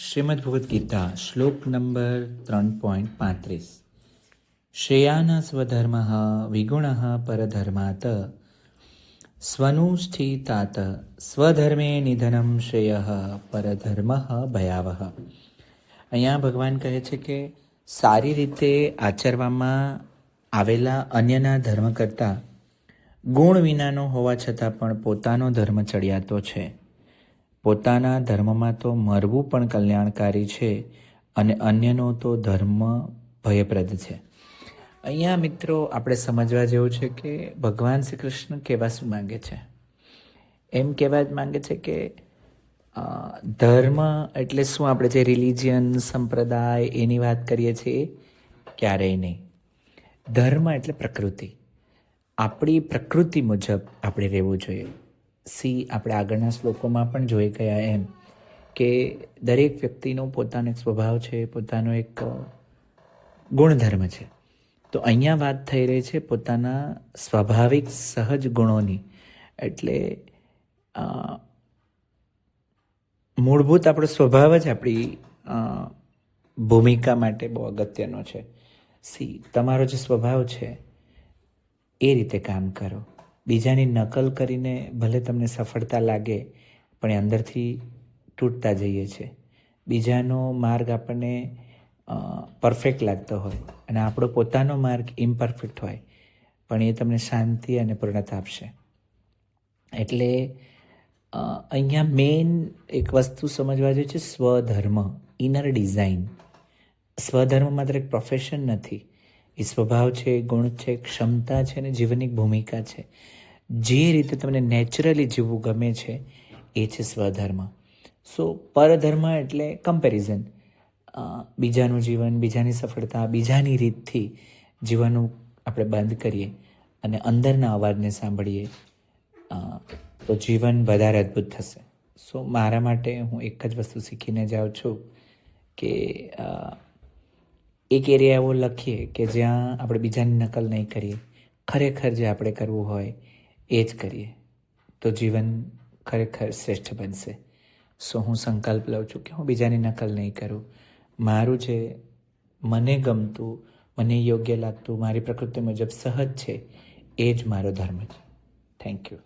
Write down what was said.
શ્રીમદ્ ભગવદ્ ગીતા શ્લોક નંબર 3.35 શ્રેયાન સ્વધર્મ વિગુણ પરધર્માત સ્વનુષ્ઠિતાત સ્વધર્મે નિધનમ શ્રેય પરધર્મ ભયાવહ. અહીંયા ભગવાન કહે છે કે સારી રીતે આચરવામાં આવેલા અન્યના ધર્મ કરતાં ગુણ વિનાનો હોવા છતાં પણ પોતાનો ધર્મ ચડિયાતો છે. પોતાના ધર્મમાં તો મરવું પણ કલ્યાણકારી છે અને અન્યનો તો ધર્મ ભયપ્રદ છે. અહીંયા મિત્રો આપણે સમજવા જેવું છે કે ભગવાન શ્રી કૃષ્ણ કહેવા શું માંગે છે. એમ કહેવા જ માંગે છે કે ધર્મ એટલે શું, આપણે જે રિલિજિયન સંપ્રદાય એની વાત કરીએ છીએ ક્યારેય નહીં. ધર્મ એટલે પ્રકૃતિ. આપણી પ્રકૃતિ મુજબ આપણે રહેવું જોઈએ. આપણે આગળના શ્લોકોમાં પણ જોઈ ગયા એમ કે દરેક વ્યક્તિનો પોતાનો એક સ્વભાવ છે, પોતાનો એક ગુણધર્મ છે. તો અહીંયા વાત થઈ રહી છે પોતાના સ્વાભાવિક સહજ ગુણોની. એટલે મૂળભૂત આપણો સ્વભાવ જ આપણી ભૂમિકા માટે બહુ અગત્યનો છે. તમારો જે સ્વભાવ છે એ રીતે કામ કરો. બીજાની નકલ કરીને ભલે તમને સફળતા લાગે પણ એ અંદરથી તૂટતા જઈએ છે. બીજાનો માર્ગ આપણને પરફેક્ટ લાગતો હોય અને આપણો પોતાનો માર્ગ ઇમ્પરફેક્ટ હોય પણ એ તમને શાંતિ અને પૂર્ણતા આપશે. એટલે અહીંયા મેઇન એક વસ્તુ સમજવા જોઈએ છે સ્વધર્મ, ઇનર ડિઝાઇન. સ્વધર્મ માત્ર એક પ્રોફેશન નથી, એ સ્વભાવ છે, ગુણ છે, ક્ષમતા છે અને જીવનની ભૂમિકા છે. જે રીતે તમને નેચરલી જીવવું ગમે છે એ છે સ્વધર્મ. પરધર્મ એટલે કમ્પેરિઝન. બીજાનું જીવન, બીજાની સફળતા, બીજાની રીતથી જીવવાનું આપણે બંધ કરીએ અને અંદરના અવાજને સાંભળીએ તો જીવન વધારે અદ્ભુત થશે. મારા માટે હું એક જ વસ્તુ શીખીને જાઉં છું કે એક એરિયા એવો લખીએ કે જ્યાં આપણે બીજાની નકલ નહીં કરીએ, ખરેખર જે આપણે કરવું હોય એ જ કરીએ તો જીવન ખરેખર શ્રેષ્ઠ બનશે. હું સંકલ્પ લઉં છું કે હું બીજાની નકલ નહીં કરું. મારું જે મને ગમતું, મને યોગ્ય લાગતું, મારી પ્રકૃતિ મુજબ સહજ છે એ જ મારો ધર્મ છે. Thank you.